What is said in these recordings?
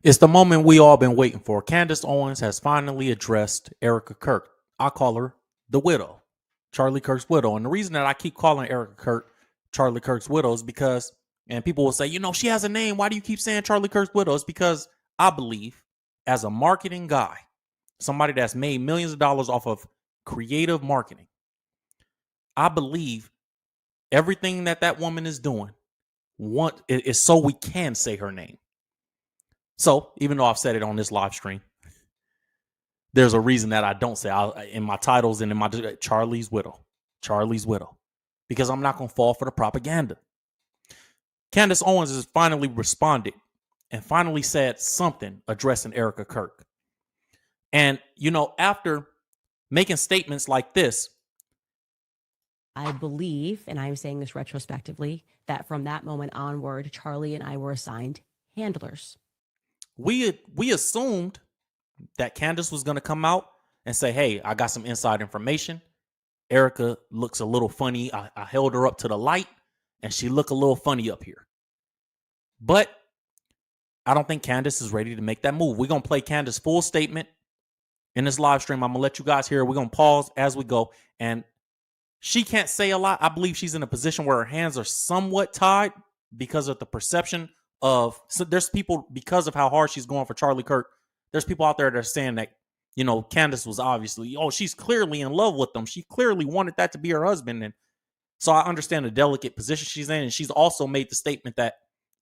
It's the moment we all been waiting for. Candace Owens has finally addressed Erika Kirk. I call her the widow, Charlie Kirk's widow. And the reason that I keep calling Erika Kirk Charlie Kirk's widow is because, and people will say, she has a name. Why do you keep saying Charlie Kirk's widow? It's because I believe, as a marketing guy, somebody that's made millions of dollars off of creative marketing, I believe everything that woman is doing is so we can say her name. So even though I've said it on this live stream, there's a reason that I don't say in my titles and in my Charlie's widow, because I'm not going to fall for the propaganda. Candace Owens has finally responded and finally said something addressing Erika Kirk. And, after making statements like this, I believe, and I'm saying this retrospectively, that from that moment onward, Charlie and I were assigned handlers. We assumed that Candace was going to come out and say, hey, I got some inside information. Erika looks a little funny. I held her up to the light and she looked a little funny up here. But I don't think Candace is ready to make that move. We're going to play Candace's full statement in this live stream. I'm going to let you guys hear. We're going to pause as we go. And she can't say a lot. I believe she's in a position where her hands are somewhat tied because of the perception of, so there's people, because of how hard she's going for Charlie Kirk, there's people out there that are saying that, Candace was obviously, she's clearly in love with him. She clearly wanted that to be her husband. And so I understand the delicate position she's in. And she's also made the statement that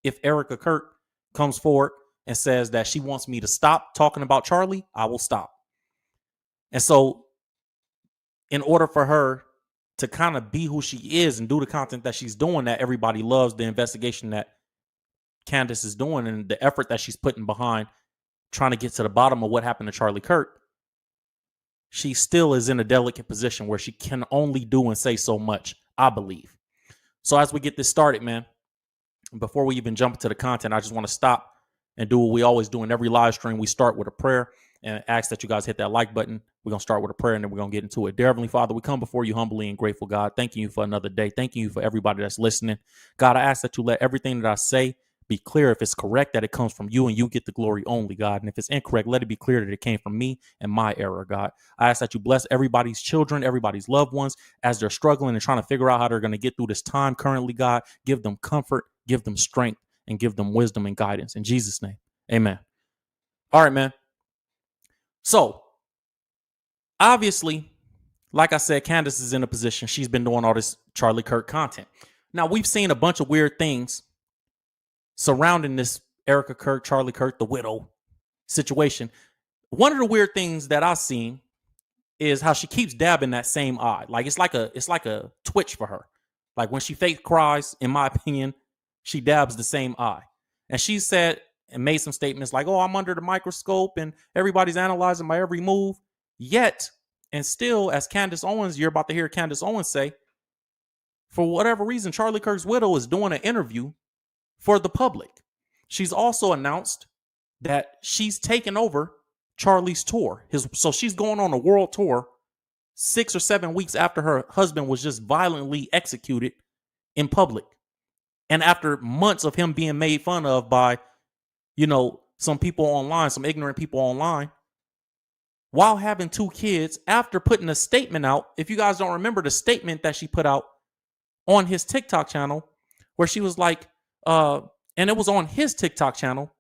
if Erika Kirk comes forward and says that she wants me to stop talking about Charlie, I will stop. And so in order for her to kind of be who she is and do the content that she's doing, that everybody loves, the investigation that Candace is doing and the effort that she's putting behind trying to get to the bottom of what happened to Charlie Kirk, she still is in a delicate position where she can only do and say so much, I believe. So as we get this started, man, before we even jump into the content, I just want to stop and do what we always do in every live stream. We start with a prayer and ask that you guys hit that like button. We're going to start with a prayer and then we're going to get into it. Dear Heavenly Father, we come before you humbly and grateful, God. Thanking you for another day. Thanking you for everybody that's listening. God, I ask that you let everything that I say be clear. If it's correct, that it comes from you and you get the glory only, God. And if it's incorrect, let it be clear that it came from me and my error, God. I ask that you bless everybody's children, everybody's loved ones as they're struggling and trying to figure out how they're going to get through this time currently, God. Give them comfort, give them strength, and give them wisdom and guidance. In Jesus' name, amen. All right, man. So, obviously, like I said, Candace is in a position. She's been doing all this Charlie Kirk content. Now, we've seen a bunch of weird things surrounding this Erika Kirk, Charlie Kirk, the widow situation. One of the weird things that I've seen is how she keeps dabbing that same eye. Like it's like a twitch for her. Like when she fake cries, in my opinion, she dabs the same eye. And she said and made some statements like, oh, I'm under the microscope and everybody's analyzing my every move. Yet, and still, as Candace Owens, you're about to hear Candace Owens say, for whatever reason, Charlie Kirk's widow is doing an interview for the public. She's also announced that she's taken over Charlie's tour. So she's going on a world tour 6 or 7 weeks after her husband was just violently executed in public. And after months of him being made fun of by, some people online, some ignorant people online, while having 2 kids, after putting a statement out. If you guys don't remember the statement that she put out on his TikTok channel, where she was like, and it was on his TikTok channel,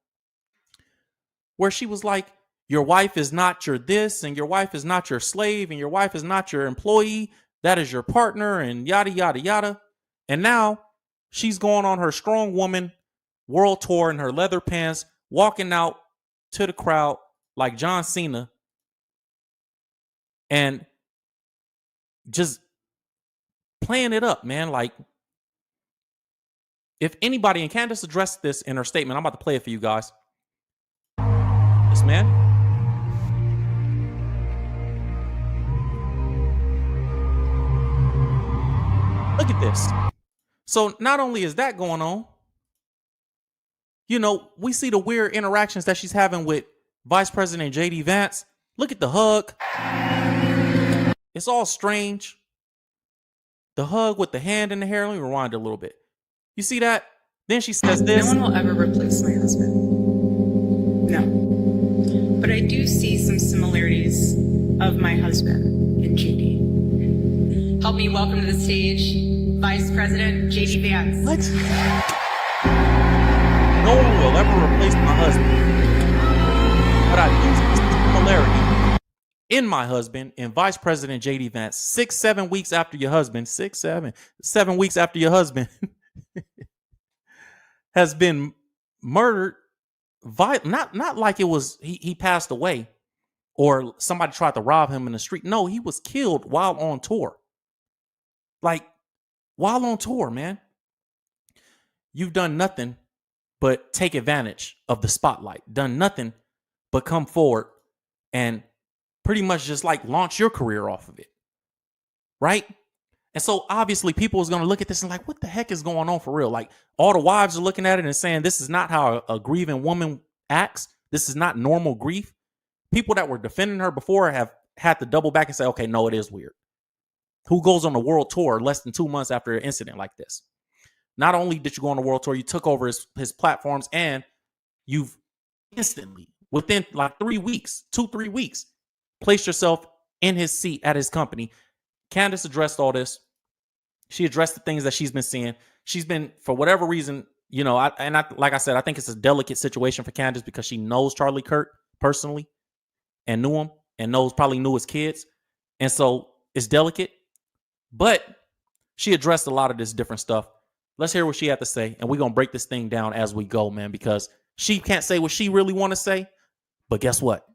where she was like, your wife is not your this, and your wife is not your slave, and your wife is not your employee. That is your partner, and yada, yada, yada. And now she's going on her strong woman world tour in her leather pants, walking out to the crowd like John Cena, and just playing it up, man. Like, if anybody, and Candace addressed this in her statement, I'm about to play it for you guys. This man. Look at this. So not only is that going on, we see the weird interactions that she's having with Vice President J.D. Vance. Look at the hug. It's all strange. The hug with the hand in the hair. Let me rewind it a little bit. You see that? Then she says this. No one will ever replace my husband. No. But I do see some similarities of my husband and JD. Help me welcome to the stage Vice President JD Vance. What? No one will ever replace my husband. But I do see similarity in my husband and Vice President JD Vance. 7 weeks after your husband, 7 weeks after your husband has been murdered. Not like it was he passed away or somebody tried to rob him in the street. No, he was killed while on tour. Like, while on tour, man. You've done nothing but take advantage of the spotlight. Done nothing but come forward and pretty much just like launch your career off of it. Right? And so obviously people is going to look at this and like, what the heck is going on for real? Like, all the wives are looking at it and saying, this is not how a grieving woman acts. This is not normal grief. People that were defending her before have had to double back and say, okay, no, it is weird. Who goes on a world tour less than 2 months after an incident like this? Not only did you go on a world tour, you took over his platforms, and you've instantly, within like 3 weeks, 2-3 weeks, placed yourself in his seat at his company. Candace addressed all this. She addressed the things that she's been seeing. She's been, for whatever reason, like I said, I think it's a delicate situation for Candace because she knows Charlie Kirk personally and knew him and probably knew his kids. And so it's delicate, but she addressed a lot of this different stuff. Let's hear what she had to say, and we're going to break this thing down as we go, man, because she can't say what she really want to say, but guess what?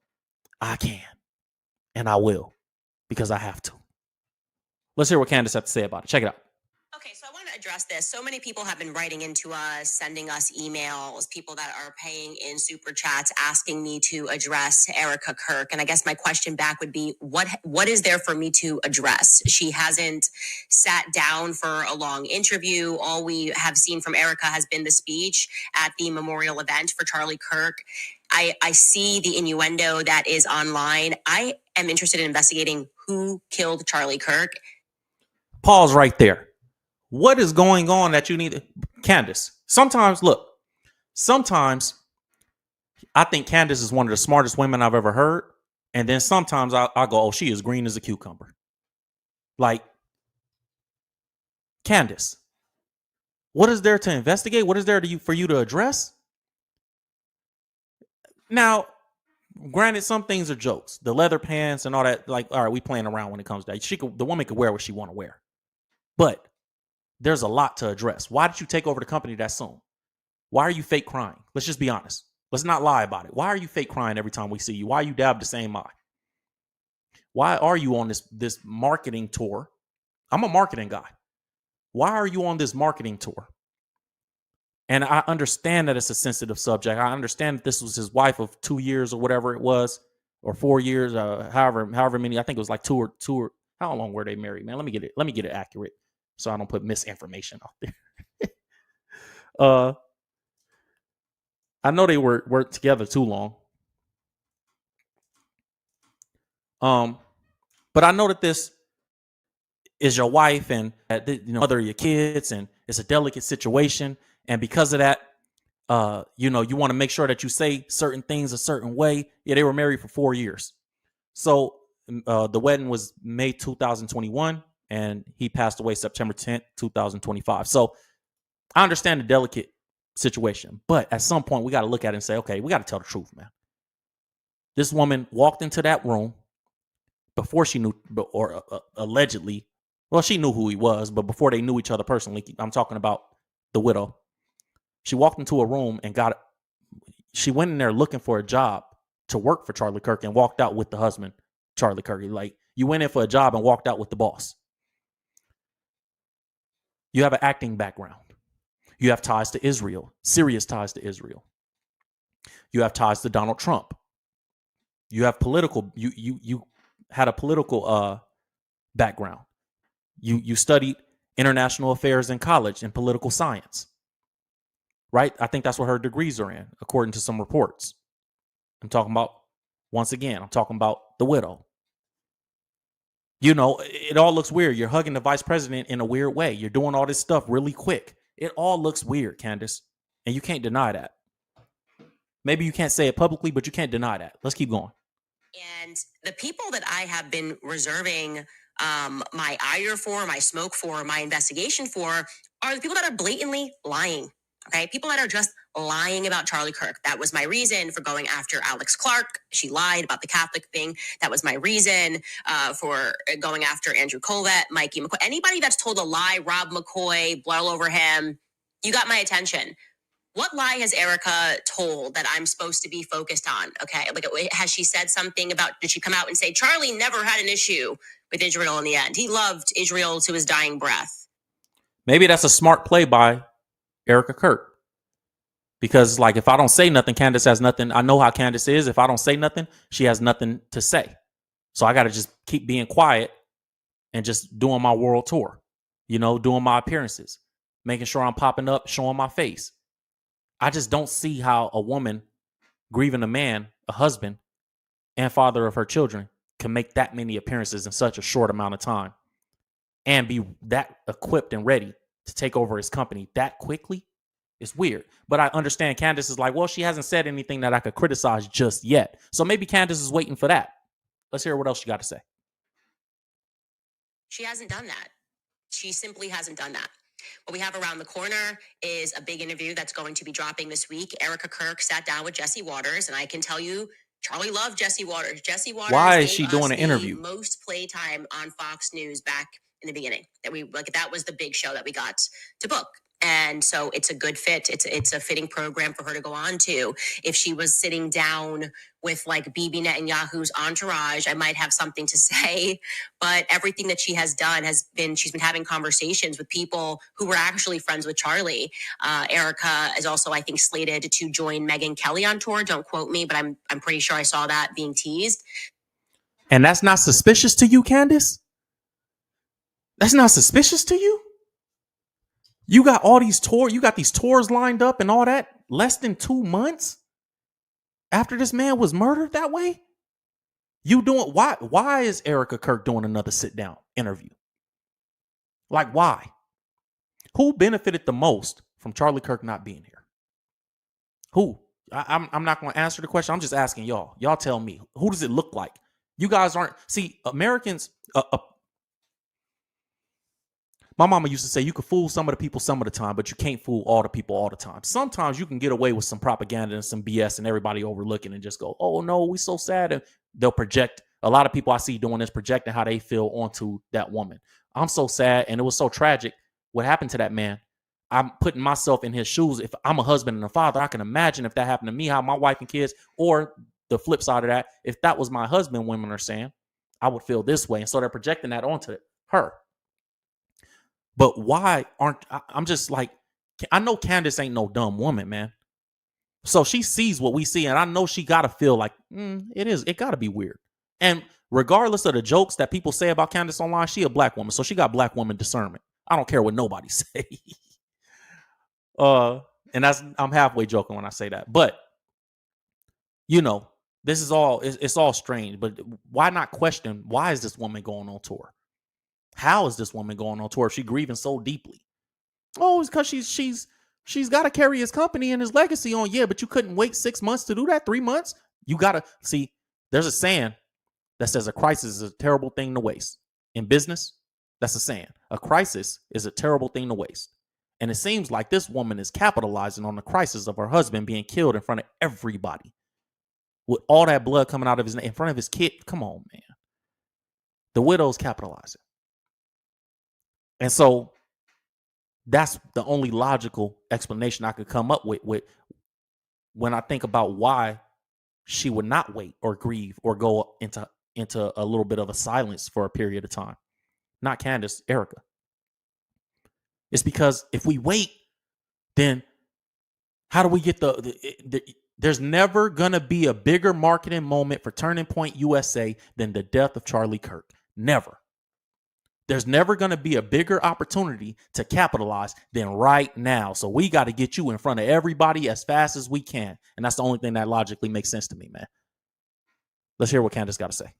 I can, and I will, because I have to. Let's hear what Candace had to say about it. Check it out. Okay, so I want to address this. So many people have been writing into us, sending us emails, people that are paying in super chats, asking me to address Erika Kirk. And I guess my question back would be, what is there for me to address? She hasn't sat down for a long interview. All we have seen from Erika has been the speech at the memorial event for Charlie Kirk. I see the innuendo that is online. I am interested in investigating who killed Charlie Kirk. Pause right there. What is going on that you need? Candace, sometimes I think Candace is one of the smartest women I've ever heard. And then sometimes I go, oh, she is green as a cucumber. Like, Candace, what is there to investigate? What is there for you to address? Now, granted, some things are jokes. The leather pants and all that, like, all right, we playing around when it comes to that. The woman could wear what she want to wear. But there's a lot to address. Why did you take over the company that soon? Why are you fake crying? Let's just be honest. Let's not lie about it. Why are you fake crying every time we see you? Why are you dab the same eye? Why are you on this marketing tour? I'm a marketing guy. Why are you on this marketing tour? And I understand that it's a sensitive subject. I understand that this was his wife of 2 years or whatever it was, or 4 years, however many. I think it was like two or how long were they married, man? Let me get it accurate, so I don't put misinformation out there. I know they worked together too long. But I know that this is your wife and mother of your kids, and it's a delicate situation. And because of that, you want to make sure that you say certain things a certain way. Yeah, they were married for 4 years. So the wedding was May 2021, and he passed away September 10th, 2025. So I understand the delicate situation, but at some point we got to look at it and say, okay, we got to tell the truth, man. This woman walked into that room before she knew, or allegedly, well, she knew who he was, but before they knew each other personally. I'm talking about the widow. She walked into a room and she went in there looking for a job to work for Charlie Kirk and walked out with the husband, Charlie Kirk. Like, you went in for a job and walked out with the boss. You have an acting background. You have ties to Israel, serious ties to Israel. You have ties to Donald Trump. You have you had a political background. You studied international affairs in college and political science. Right? I think that's what her degrees are in, according to some reports. I'm talking about the widow. It all looks weird. You're hugging the vice president in a weird way. You're doing all this stuff really quick. It all looks weird, Candace, and you can't deny that. Maybe you can't say it publicly, but you can't deny that. Let's keep going. And the people that I have been reserving my ire for, my smoke for, my investigation for are the people that are blatantly lying. Okay. People that are just lying about Charlie Kirk. That was my reason for going after Alex Clark. She lied about the Catholic thing. That was my reason for going after Andrew Colvett, Mikey McCoy. Anybody that's told a lie, Rob McCoy, blood all over him, you got my attention. What lie has Erika told that I'm supposed to be focused on? Okay. Like, has she said something about, did she come out and say, Charlie never had an issue with Israel in the end? He loved Israel to his dying breath. Maybe that's a smart play by Erika Kirk. Because, like, if I don't say nothing, Candace has nothing. I know how Candace is. If I don't say nothing, she has nothing to say. So I got to just keep being quiet and just doing my world tour, doing my appearances, making sure I'm popping up, showing my face. I just don't see how a woman grieving a man, a husband, and father of her children can make that many appearances in such a short amount of time and be that equipped and ready to take over his company that quickly. It's weird. But I understand Candace is like, well, she hasn't said anything that I could criticize just yet. So maybe Candace is waiting for that. Let's hear what else she got to say. She hasn't done that. She simply hasn't done that. What we have around the corner is a big interview that's going to be dropping this week. Erika Kirk sat down with Jesse Waters, and I can tell you, Charlie loved Jesse Waters. Jesse Waters. Why is she doing an interview? Most play time on Fox News back in the beginning. That was the big show that we got to book. And so it's a good fit. It's a fitting program for her to go on to. If she was sitting down with like Bibi Netanyahu's entourage, I might have something to say. But everything that she has done she's been having conversations with people who were actually friends with Charlie. Erika is also, I think, slated to join Megyn Kelly on tour. Don't quote me, but I'm pretty sure I saw that being teased. And that's not suspicious to you, Candace? That's not suspicious to you? You got all these tours, you got these tours lined up and all that less than 2 months after this man was murdered that way? Why is Erika Kirk doing another sit down interview? Like, why? Who benefited the most from Charlie Kirk not being here? Who? I'm not going to answer the question. I'm just asking y'all. Y'all tell me. Who does it look like? You guys aren't, see, Americans, my mama used to say you could fool some of the people some of the time, but you can't fool all the people all the time. Sometimes you can get away with some propaganda and some BS and everybody overlooking and just go, oh, no, we so sad. And they'll project. A lot of people I see doing this, projecting how they feel onto that woman. I'm so sad. And it was so tragic what happened to that man. I'm putting myself in his shoes. If I'm a husband and a father, I can imagine if that happened to me, how my wife and kids, or the flip side of that, if that was my husband, women are saying, I would feel this way. And so they're projecting that onto her. But why I'm just like, I know Candace ain't no dumb woman, man. So she sees what we see, and I know she got to feel like, it got to be weird. And regardless of the jokes that people say about Candace online, she a black woman, so she got black woman discernment. I don't care what nobody say. And I'm halfway joking when I say that. But, this is all, it's all strange. But why not question, why is this woman going on tour? How is this woman going on tour if she's grieving so deeply? Oh, it's because she's got to carry his company and his legacy on. Yeah, but you couldn't wait 6 months to do that, 3 months. You got to see, there's a saying that says a crisis is a terrible thing to waste. In business, that's a saying. A crisis is a terrible thing to waste. And it seems like this woman is capitalizing on the crisis of her husband being killed in front of everybody. With all that blood coming out of in front of his kid. Come on, man. The widow's capitalizing. And so that's the only logical explanation I could come up with when I think about why she would not wait or grieve or go into a little bit of a silence for a period of time. Not Candace, Erika. It's because if we wait, then how do we get there's never going to be a bigger marketing moment for Turning Point USA than the death of Charlie Kirk. Never. There's never going to be a bigger opportunity to capitalize than right now. So we got to get you in front of everybody as fast as we can. And that's the only thing that logically makes sense to me, man. Let's hear what Candace got to say.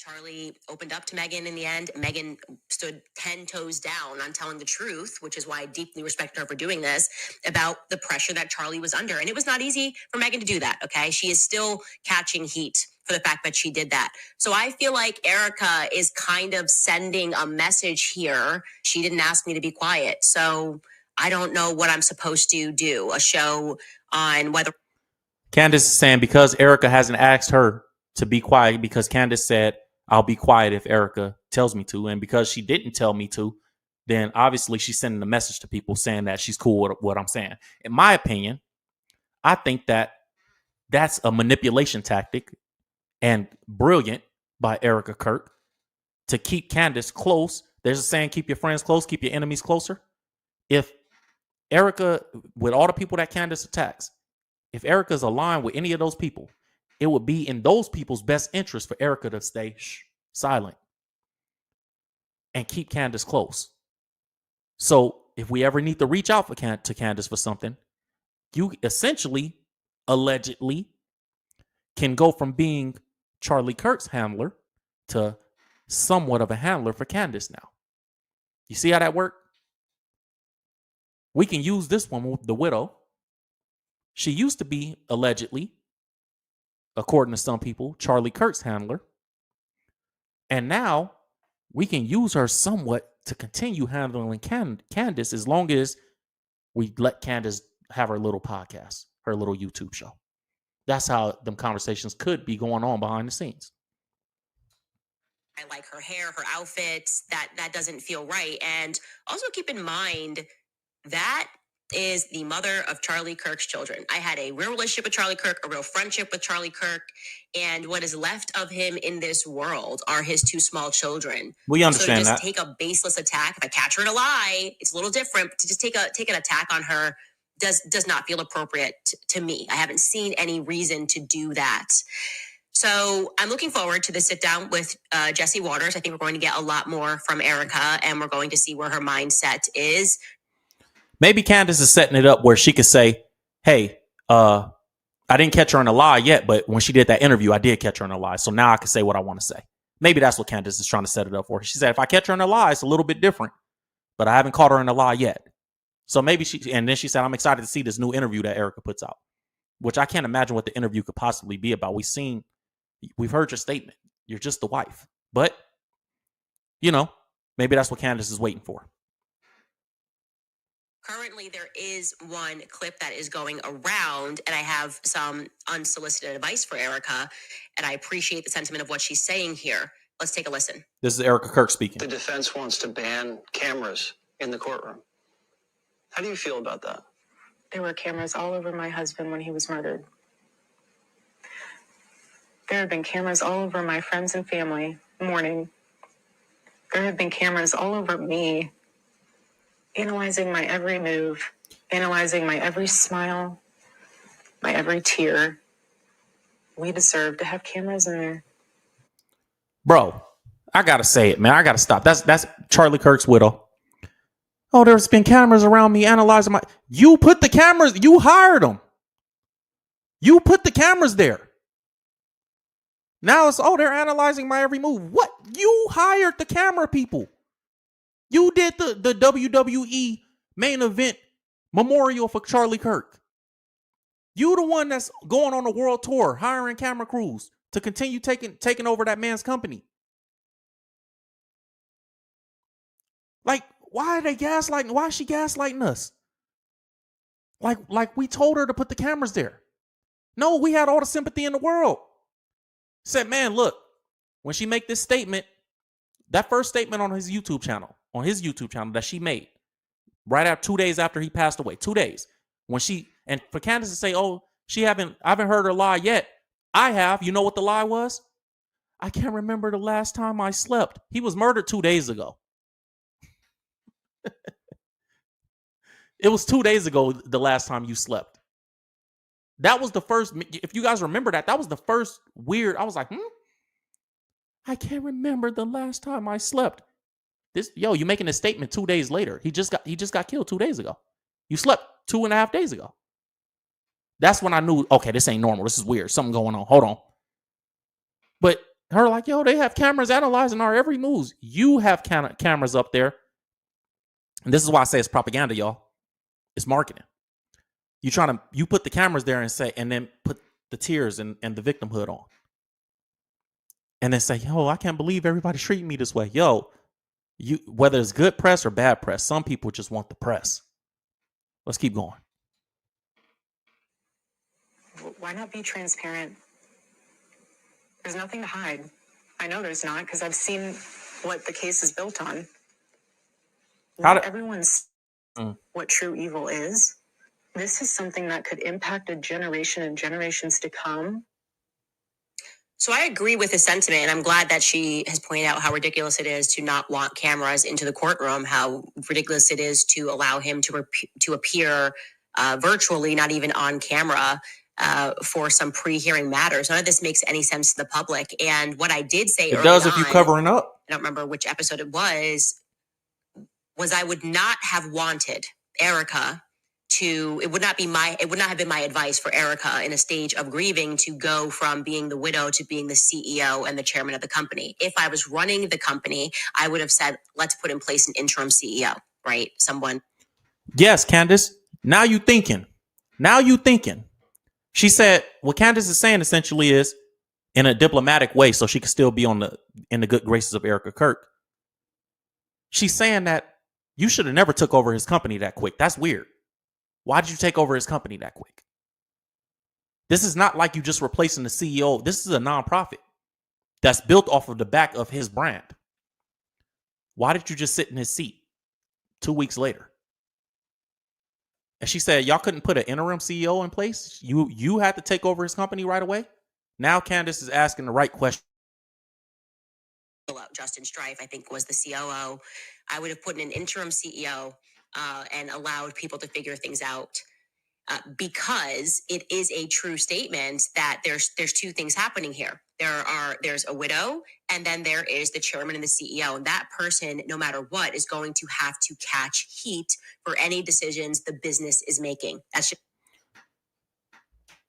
Charlie opened up to Megan in the end. Megan stood 10 toes down on telling the truth, which is why I deeply respect her for doing this, about the pressure that Charlie was under. And it was not easy for Megan to do that, okay? She is still catching heat for the fact that she did that. So I feel like Erika is kind of sending a message here. She didn't ask me to be quiet. So I don't know what I'm supposed to do, a show on whether... Candace is saying because Erika hasn't asked her to be quiet, because Candace said, I'll be quiet if Erika tells me to. And because she didn't tell me to, then obviously she's sending a message to people saying that she's cool with what I'm saying. In my opinion, I think that that's a manipulation tactic and brilliant by Erika Kirk to keep Candace close. There's a saying, keep your friends close, keep your enemies closer. If Erika, with all the people that Candace attacks, if Erika's aligned with any of those people, it would be in those people's best interest for Erika to stay silent and keep Candace close. So if we ever need to reach out to Candace for something, you essentially, allegedly, can go from being Charlie Kirk's handler to somewhat of a handler for Candace now. You see how that worked? We can use this one with the widow. She used to be, allegedly, according to some people, Charlie Kirk's handler. And now we can use her somewhat to continue handling Candace as long as we let Candace have her little podcast, her little YouTube show. That's how them conversations could be going on behind the scenes. I like her hair, her outfits. That doesn't feel right. And also keep in mind that is the mother of Charlie Kirk's children. I had a real relationship with Charlie Kirk, a real friendship with Charlie Kirk, and what is left of him in this world are his two small children. We understand so to that. just take a baseless attack, if I catch her in a lie, it's a little different. But to just take an attack on her does not feel appropriate to me. I haven't seen any reason to do that. So I'm looking forward to the sit down with Jesse Waters. I think we're going to get a lot more from Erika, and we're going to see where her mindset is. Maybe Candace is setting it up where she could say, hey, I didn't catch her in a lie yet, but when she did that interview, I did catch her in a lie. So now I can say what I want to say. Maybe that's what Candace is trying to set it up for. She said, if I catch her in a lie, it's a little bit different, but I haven't caught her in a lie yet. So maybe and then she said, I'm excited to see this new interview that Erika puts out, which I can't imagine what the interview could possibly be about. We've heard your statement. You're just the wife, but maybe that's what Candace is waiting for. Currently, there is one clip that is going around, and I have some unsolicited advice for Erika, and I appreciate the sentiment of what she's saying here. Let's take a listen. This is Erika Kirk speaking. The defense wants to ban cameras in the courtroom. How do you feel about that? There were cameras all over my husband when he was murdered. There have been cameras all over my friends and family mourning. There have been cameras all over me, analyzing my every move, analyzing my every smile, my every tear. We deserve to have cameras in there. Bro, I gotta say it, man. I gotta stop. That's Charlie Kirk's widow. Oh, there's been cameras around me analyzing You put the cameras, you hired them. You put the cameras there. Now it's, they're analyzing my every move. What? You hired the camera people. You did the WWE main event memorial for Charlie Kirk. You the one that's going on a world tour, hiring camera crews to continue taking over that man's company. Like, why are they gaslighting? Why is she gaslighting us? Like we told her to put the cameras there. No, we had all the sympathy in the world. Said, man, look, when she make this statement, that first statement on his YouTube channel that she made right after 2 days after he passed away, 2 days, and for Candace to say, I haven't heard her lie yet. I have. You know what the lie was? I can't remember the last time I slept. He was murdered 2 days ago. It was 2 days ago the last time you slept. That was the first, if you guys remember that was the first weird, I was like, I can't remember the last time I slept. You making a statement 2 days later. He just got killed 2 days ago. You slept 2.5 days ago. That's when I knew, okay, this ain't normal. This is weird. Something going on. Hold on. But Her like, yo, they have cameras analyzing our every move. You have cameras up there. And this is why I say it's propaganda, y'all. It's marketing. You put the cameras there and then put the tears and the victimhood on. And then say, yo, I can't believe everybody's treating me this way. Yo, whether it's good press or bad press, some people just want the press. Let's keep going. Why not be transparent? There's nothing to hide. I know there's not, because I've seen what the case is built on. Everyone's what true evil is. This is something that could impact a generation and generations to come. So I agree with the sentiment, and I'm glad that she has pointed out how ridiculous it is to not want cameras into the courtroom, how ridiculous it is to allow him to appear virtually, not even on camera, for some pre-hearing matters. None of this makes any sense to the public. And what I did say it does if you're covering up. I don't remember which episode it was I would not have wanted Erika it would not have been my advice for Erika in a stage of grieving to go from being the widow to being the CEO and the chairman of the company. If I was running the company, I would have said, let's put in place an interim CEO, right? Someone. Yes, Candace. Now you thinking. She said what Candace is saying essentially is in a diplomatic way, so she could still be in the good graces of Erika Kirk. She's saying that you should have never took over his company that quick. That's weird. Why did you take over his company that quick? This is not like you just replacing the CEO. This is a nonprofit that's built off of the back of his brand. Why did you just sit in his seat 2 weeks later? And she said, y'all couldn't put an interim CEO in place? You had to take over his company right away? Now Candace is asking the right question. Justin Strife, I think, was the COO. I would have put in an interim CEO and allowed people to figure things out because it is a true statement that there's two things happening here. There's a widow, and then there is the chairman and the CEO. And that person, no matter what, is going to have to catch heat for any decisions the business is making. That's just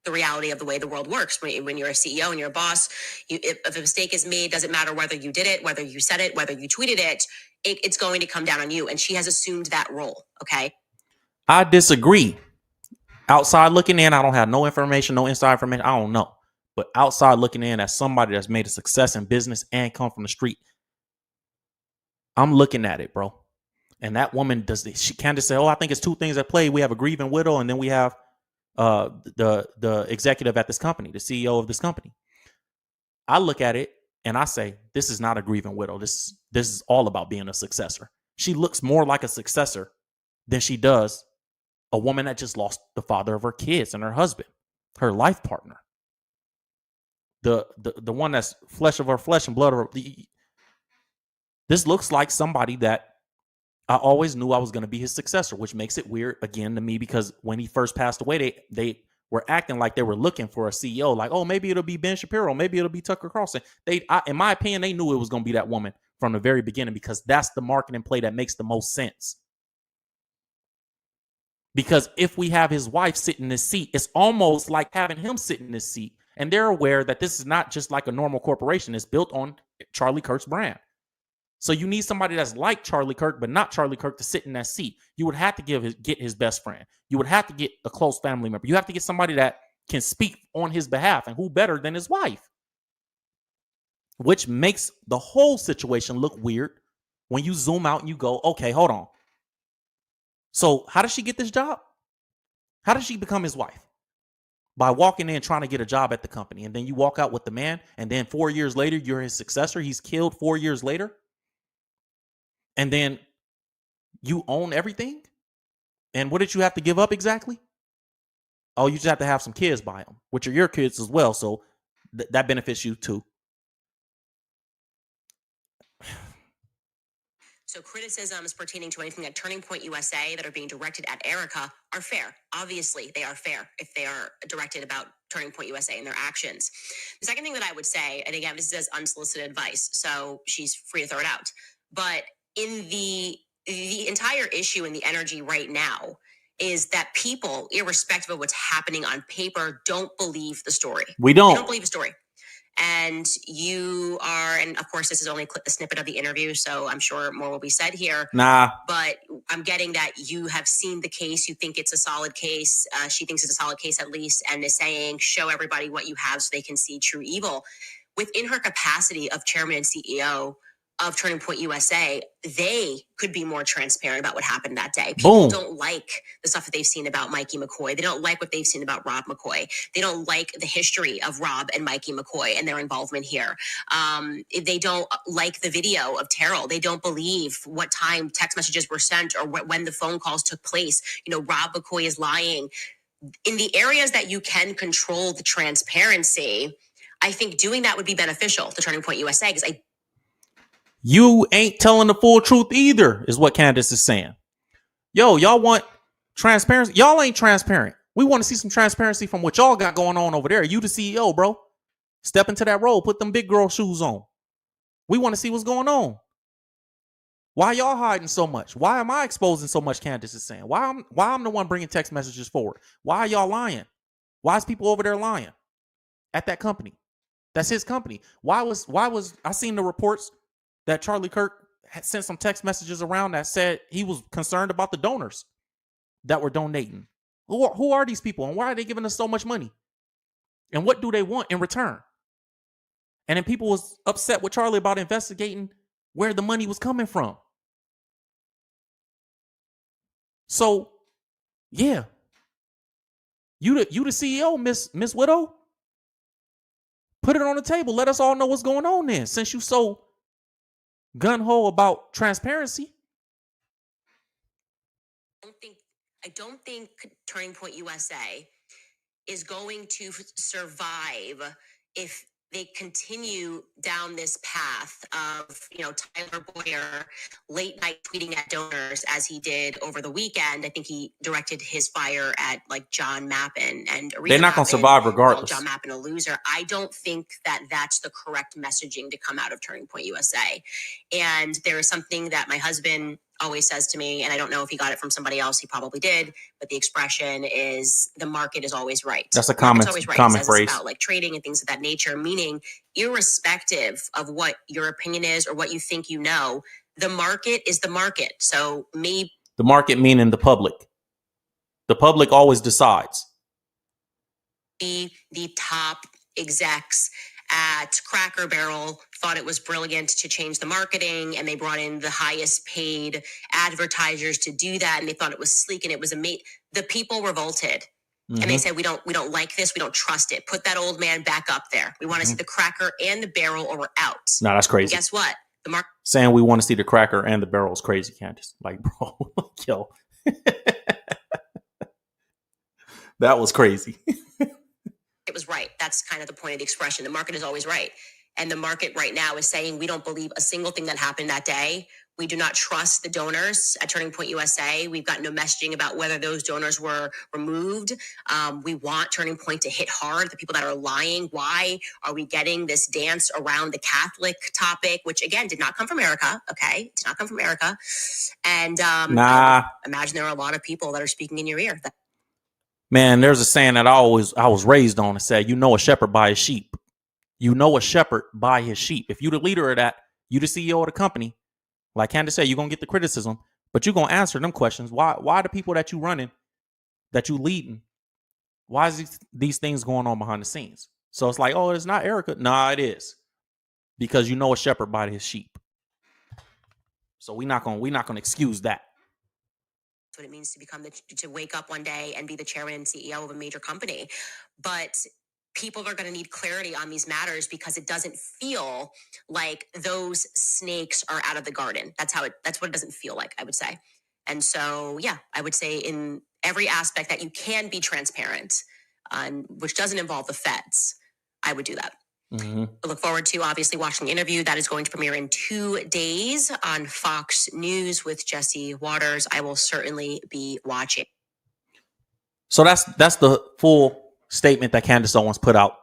the reality of the way the world works. When you're a CEO and you're a boss, if a mistake is made, doesn't matter whether you did it, whether you said it, whether you tweeted it, it's going to come down on you. And she has assumed that role. Okay. I disagree. Outside looking in, I don't have no information, no inside information. I don't know. But outside looking in, as somebody that's made a success in business and come from the street, I'm looking at it, bro. And that woman does this. Candace said, I think it's two things at play. We have a grieving widow, and then we have the executive at this company, the CEO of this company. I look at it and I say, this is not a grieving widow. This is all about being a successor. She looks more like a successor than she does a woman that just lost the father of her kids and her husband, her life partner. The one that's flesh of her flesh and blood of her. This looks like somebody that I always knew I was going to be his successor, which makes it weird again to me because when he first passed away, they were acting like they were looking for a CEO. Like, oh, maybe it'll be Ben Shapiro. Maybe it'll be Tucker Carlson. In my opinion, they knew it was going to be that woman from the very beginning because that's the marketing play that makes the most sense. Because if we have his wife sit in this seat, it's almost like having him sit in this seat. And they're aware that this is not just like a normal corporation. It's built on Charlie Kirk's brand. So you need somebody that's like Charlie Kirk, but not Charlie Kirk to sit in that seat. You would have to get his best friend. You would have to get a close family member. You have to get somebody that can speak on his behalf, and who better than his wife? Which makes the whole situation look weird when you zoom out and you go, okay, hold on. So how does she get this job? How does she become his wife? By walking in trying to get a job at the company, and then you walk out with the man, and then 4 years later, you're his successor. He's killed 4 years later. And then you own everything? And what did you have to give up exactly? Oh, you just have to have some kids by him, which are your kids as well. So that benefits you too. So criticisms pertaining to anything at Turning Point USA that are being directed at Erika are fair. Obviously, they are fair if they are directed about Turning Point USA and their actions. The second thing that I would say, and again, this is unsolicited advice, so she's free to throw it out. But in the entire issue and the energy right now is that people, irrespective of what's happening on paper, don't believe the story. We don't. They don't believe the story. And you are, and of course, this is only a snippet of the interview, so I'm sure more will be said here. Nah. But I'm getting that you have seen the case. You think it's a solid case. She thinks it's a solid case at least, and is saying, show everybody what you have so they can see true evil. Within her capacity of chairman and CEO of Turning Point USA, they could be more transparent about what happened that day. People don't like the stuff that they've seen about Mikey McCoy. They don't like what they've seen about Rob McCoy. They don't like the history of Rob and Mikey McCoy and their involvement here. They don't like the video of Terrell. They don't believe what time text messages were sent or when the phone calls took place. You know, Rob McCoy is lying. In the areas that you can control the transparency, I think doing that would be beneficial to Turning Point USA, because you ain't telling the full truth either, is what Candace is saying. Yo, y'all want transparency? Y'all ain't transparent. We want to see some transparency from what y'all got going on over there. You the CEO, bro. Step into that role. Put them big girl shoes on. We want to see what's going on. Why y'all hiding so much? Why am I exposing so much? Candace is saying. Why I'm the one bringing text messages forward? Why are y'all lying? Why is people over there lying at that company? That's his company. Why was I seen the reports that Charlie Kirk had sent some text messages around that said he was concerned about the donors that were donating. Who are these people, and why are they giving us so much money? And what do they want in return? And then people was upset with Charlie about investigating where the money was coming from. So, yeah. You the CEO, Miss Widow. Put it on the table. Let us all know what's going on then, since you so gun-ho about transparency. I don't think Turning Point USA is going to survive if they continue down this path of, Tyler Boyer late night tweeting at donors as he did over the weekend. I think he directed his fire at John Mappin and Erika. They're not going to survive regardless. John Mappin a loser. I don't think that that's the correct messaging to come out of Turning Point USA. And there is something that my husband always says to me, and I don't know if he got it from somebody else, he probably did, but the expression is the market is always right. That's a common phrase. It's about trading and things of that nature, meaning irrespective of what your opinion is or what you think the market is the market. So the market meaning the public. The public always decides. The top execs at Cracker Barrel thought it was brilliant to change the marketing, and they brought in the highest paid advertisers to do that, and they thought it was sleek and it was amazing. The people revolted. Mm-hmm. And they said, we don't like this. We don't trust it. Put that old man back up there. We want to see the Cracker and the Barrel, or we're out. No, that's crazy. And guess what? The market saying we want to see the Cracker and the Barrel is crazy, Candace. Bro, yo. That was crazy. It was right. That's kind of the point of the expression. The market is always right. And the market right now is saying we don't believe a single thing that happened that day. We do not trust the donors at Turning Point USA. We've got no messaging about whether those donors were removed. We want Turning Point to hit hard the people that are lying. Why are we getting this dance around the Catholic topic, which again did not come from Erika? Okay, did not come from Erika. And I imagine there are a lot of people that are speaking in your ear. Man, there's a saying that I was raised on. It said, "You know a shepherd by his sheep." You know a shepherd by his sheep. If you the leader of that, you the CEO of the company, like Candace said, you're going to get the criticism, but you're going to answer them questions. Why the people that you running, that you leading, why is these things going on behind the scenes? So it's like, oh, it's not Erika. Nah, it is. Because you know a shepherd by his sheep. So we're not going to excuse that. That's what it means to to wake up one day and be the chairman and CEO of a major company. But people are going to need clarity on these matters, because it doesn't feel like those snakes are out of the garden. That's what it doesn't feel like, I would say. And so, yeah, I would say in every aspect that you can be transparent, which doesn't involve the feds, I would do that. Mm-hmm. I look forward to obviously watching the interview that is going to premiere in 2 days on Fox News with Jesse Waters. I will certainly be watching. So that's the full statement that Candace Owens put out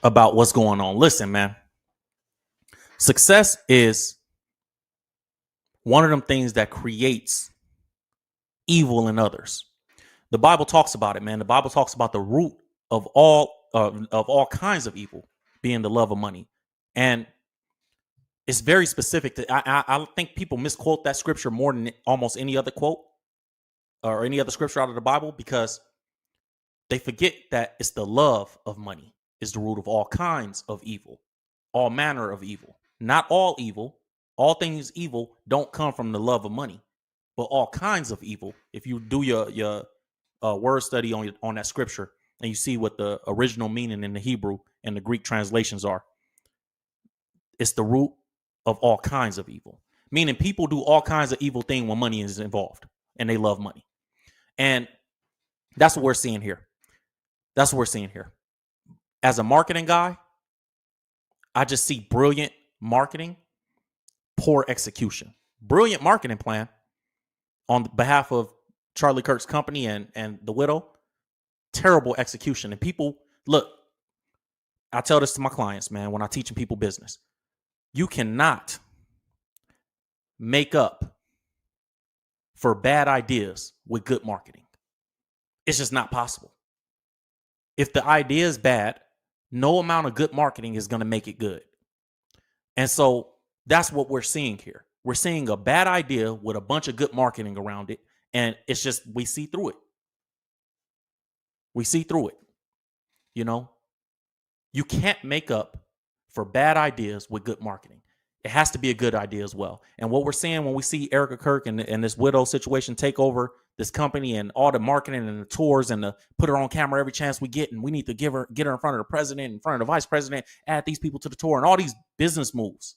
about what's going on. Listen, man, success is one of them things that creates evil in others. The Bible talks about it, man. The Bible talks about the root of all kinds of evil being the love of money. And it's very specific. I think people misquote that scripture more than almost any other quote or any other scripture out of the Bible, because they forget that it's the love of money is the root of all kinds of evil, all manner of evil. Not all evil. All things evil don't come from the love of money, but all kinds of evil. If you do your word study on that scripture and you see what the original meaning in the Hebrew and the Greek translations are, it's the root of all kinds of evil. Meaning people do all kinds of evil things when money is involved and they love money. And that's what we're seeing here. That's what we're seeing here. As a marketing guy, I just see brilliant marketing, poor execution. Brilliant marketing plan on behalf of Charlie Kirk's company and the widow. Terrible execution. And people, look, I tell this to my clients, man, when I'm teaching people business. You cannot make up for bad ideas with good marketing. It's just not possible. If the idea is bad, no amount of good marketing is going to make it good. And so that's what we're seeing here. We're seeing a bad idea with a bunch of good marketing around it. And it's just, we see through it. We see through it. You know, you can't make up for bad ideas with good marketing. It has to be a good idea as well. And what we're seeing when we see Erika Kirk and this widow situation take over this company and all the marketing and the tours and the put her on camera every chance we get, and we need to get her in front of the president, in front of the vice president, add these people to the tour, and all these business moves.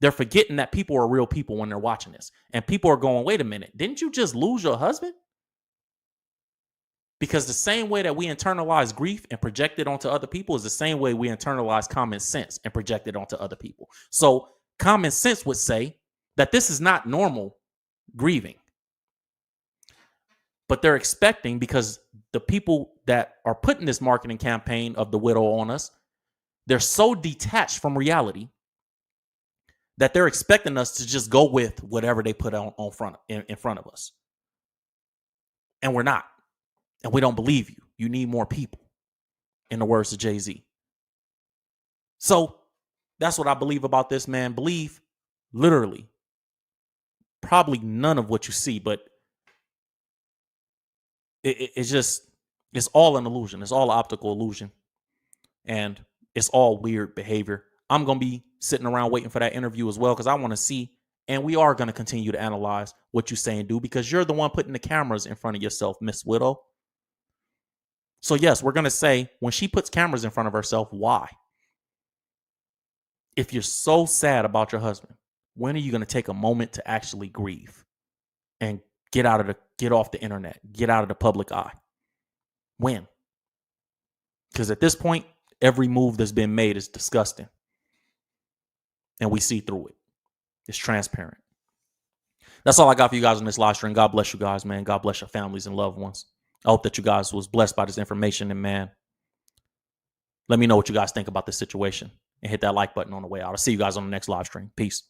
They're forgetting that people are real people when they're watching this. And people are going, wait a minute, didn't you just lose your husband? Because the same way that we internalize grief and project it onto other people is the same way we internalize common sense and project it onto other people. So common sense would say that this is not normal grieving. But they're expecting, because the people that are putting this marketing campaign of the widow on us, they're so detached from reality that they're expecting us to just go with whatever they put in front of us. And we're not. And we don't believe you. You need more people, in the words of Jay-Z. So that's what I believe about this, man. Believe literally probably none of what you see, but it's just, it's all an illusion. It's all an optical illusion. And it's all weird behavior. I'm going to be sitting around waiting for that interview as well, because I want to see, and we are going to continue to analyze what you say and do, because you're the one putting the cameras in front of yourself, Miss Widow. So yes, we're going to say, when she puts cameras in front of herself, why? If you're so sad about your husband, when are you going to take a moment to actually grieve and get off the internet, get out of the public eye? When? Because at this point, every move that's been made is disgusting. And we see through it. It's transparent. That's all I got for you guys on this live stream. God bless you guys, man. God bless your families and loved ones. I hope that you guys was blessed by this information. And man, let me know what you guys think about this situation, and hit that like button on the way out. I'll see you guys on the next live stream. Peace.